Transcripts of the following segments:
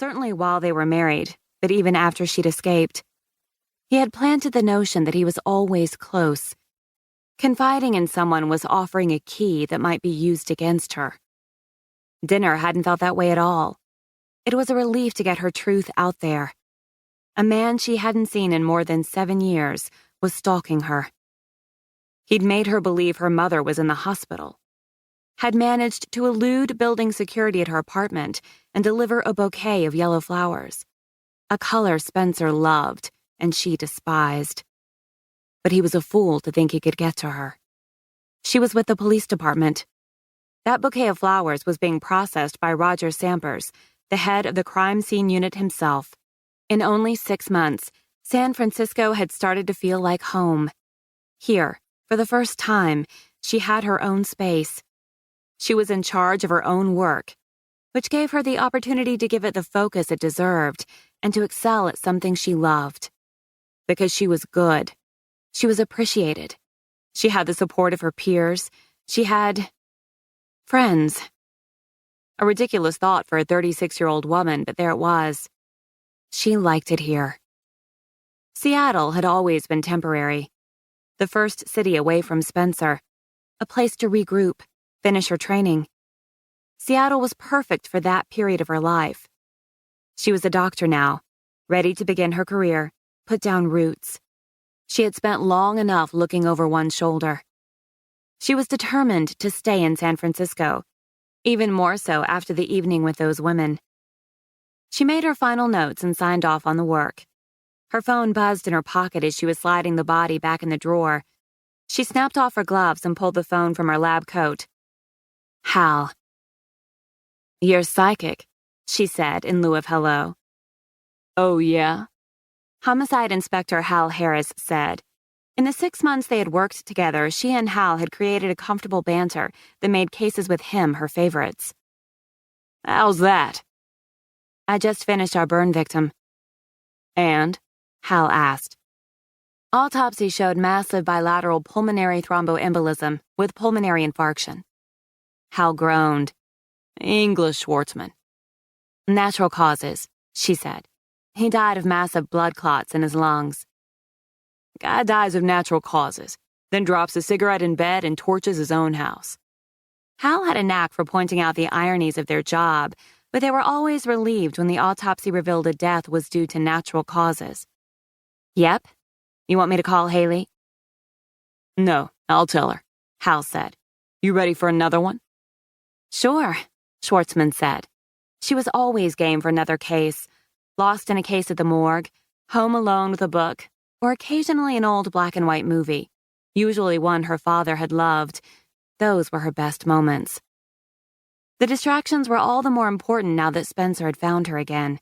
certainly while they were married, but even after she'd escaped. He had planted the notion that he was always close. Confiding in someone was offering a key that might be used against her. Dinner hadn't felt that way at all. It was a relief to get her truth out there. A man she hadn't seen in more than 7 years was stalking her. He'd made her believe her mother was in the hospital, had managed to elude building security at her apartment and deliver a bouquet of yellow flowers, a color Spencer loved and she despised. But he was a fool to think he could get to her. She was with the police department. That bouquet of flowers was being processed by Roger Sampers, the head of the crime scene unit himself. In only 6 months, San Francisco had started to feel like home. Here, for the first time, she had her own space. She was in charge of her own work, which gave her the opportunity to give it the focus it deserved and to excel at something she loved. Because she was good. She was appreciated. She had the support of her peers. She had friends. A ridiculous thought for a 36-year-old woman, but there it was. She liked it here. Seattle had always been temporary. The first city away from Spencer. A place to regroup, finish her training. Seattle was perfect for that period of her life. She was a doctor now, ready to begin her career, put down roots. She had spent long enough looking over one shoulder. She was determined to stay in San Francisco, even more so after the evening with those women. She made her final notes and signed off on the work. Her phone buzzed in her pocket as she was sliding the body back in the drawer. She snapped off her gloves and pulled the phone from her lab coat. Hal. "You're psychic," she said in lieu of hello. "Oh, yeah?" Homicide Inspector Hal Harris said. In the 6 months they had worked together, she and Hal had created a comfortable banter that made cases with him her favorites. "How's that?" "I just finished our burn victim." "And?" Hal asked. Autopsy showed massive bilateral pulmonary thromboembolism with pulmonary infarction. Hal groaned. "English Schwartzman." "Natural causes," she said. "He died of massive blood clots in his lungs." "Guy dies of natural causes, then drops a cigarette in bed and torches his own house." Hal had a knack for pointing out the ironies of their job, but they were always relieved when the autopsy revealed a death was due to natural causes. "Yep. You want me to call Haley?" "No, I'll tell her," Hal said. "You ready for another one?" "Sure," Schwartzman said. She was always game for another case. Lost in a case at the morgue, home alone with a book, or occasionally an old black-and-white movie, usually one her father had loved. Those were her best moments. The distractions were all the more important now that Spencer had found her again.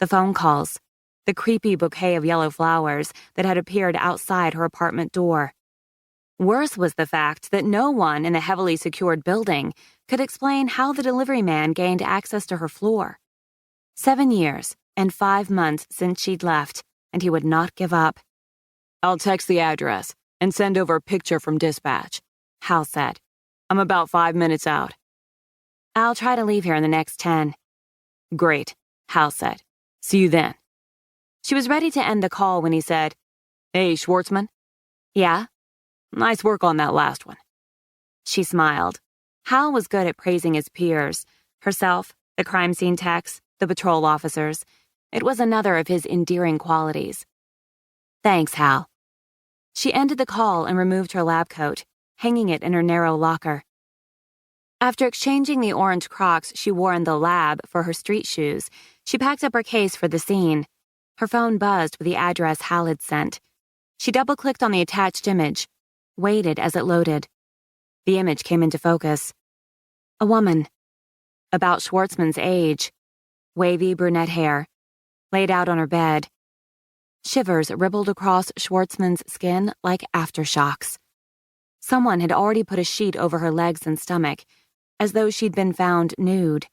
The phone calls, the creepy bouquet of yellow flowers that had appeared outside her apartment door. Worse was the fact that no one in the heavily secured building could explain how the delivery man gained access to her floor. 7 years and 5 months since she'd left, and he would not give up. "I'll text the address and send over a picture from dispatch," Hal said. "I'm about 5 minutes out." "I'll try to leave here in the next 10. "Great," Hal said. "See you then." She was ready to end the call when he said, "Hey, Schwartzman?" "Yeah?" "Nice work on that last one." She smiled. Hal was good at praising his peers, herself, the crime scene techs, the patrol officers. It was another of his endearing qualities. "Thanks, Hal." She ended the call and removed her lab coat, hanging it in her narrow locker. After exchanging the orange Crocs she wore in the lab for her street shoes, she packed up her case for the scene. Her phone buzzed with the address Hal had sent. She double-clicked on the attached image, waited as it loaded. The image came into focus. A woman, about Schwartzman's age, wavy brunette hair, laid out on her bed. Shivers rippled across Schwartzman's skin like aftershocks. Someone had already put a sheet over her legs and stomach, as though she'd been found nude,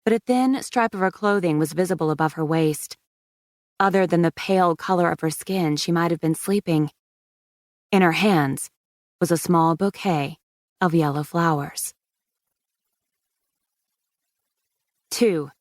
but a thin stripe of her clothing was visible above her waist. Other than the pale color of her skin, she might have been sleeping. In her hands was a small bouquet of yellow flowers. 2.